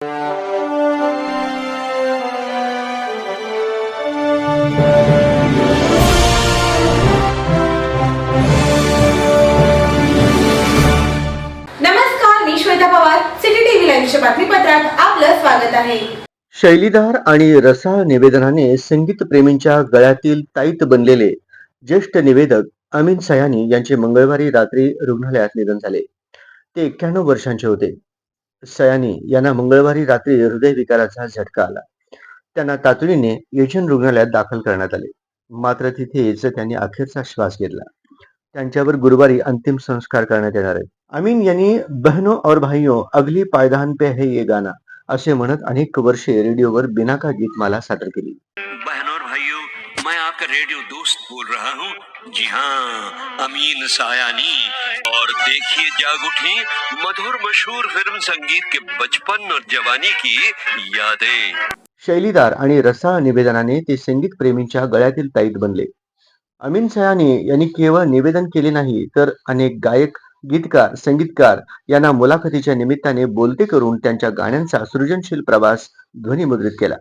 नमस्कार, मी Shweta Pawar. City TV लाईव्हच्या बातमीपत्रात आपलं स्वागत आहे. शैलीदार आणि रसाळ निवेदनाने संगीत प्रेमींच्या गळ्यातील ताईत बनलेले ज्येष्ठ निवेदक अमीन सयानी यांचे मंगळवारी रात्री रुग्णालयात निधन झाले. ते 91 वर्षांचे होते. सयानी यांना मंगळवारी रात्री हृदयविकाराचा झटका आला. त्यांना तातडीने येचन रुग्णालयात दाखल करण्यात आले. मात्र तिथेच त्यांनी अखेरचा श्वास घेतला. त्यांच्यावर गुरुवारी अंतिम संस्कार करण्यात येणार आहेत. अमीन यांनी बहनो और भाइयों अगली पायदान पे है ये गाना असे म्हणत अनेक वर्षे रेडिओवर बिनाका गीतमाला सादर केली. बहनों और भाइयों, मैं आपका रेडियो दोस्त बोल रहा हूँ. जी हाँ, अमीन सायानी. और देखिए जाग उठी मधुर मशहूर फिल्म संगीत के बचपन और जवानी की यादें. शैलीदार आणि रसाळ निवेदनाने ते संगीत प्रेमींच्या गळ्यातील ताईत बनले. अमीन सयानी यांनी केवळ निवेदन केले नाही तर अनेक गायक, गीतकार, संगीतकार यांना मुलाखतीच्या निमित्ताने बोलते करून त्यांच्या गाण्यांचा सृजनशील प्रवास ध्वनिमुद्रित केला.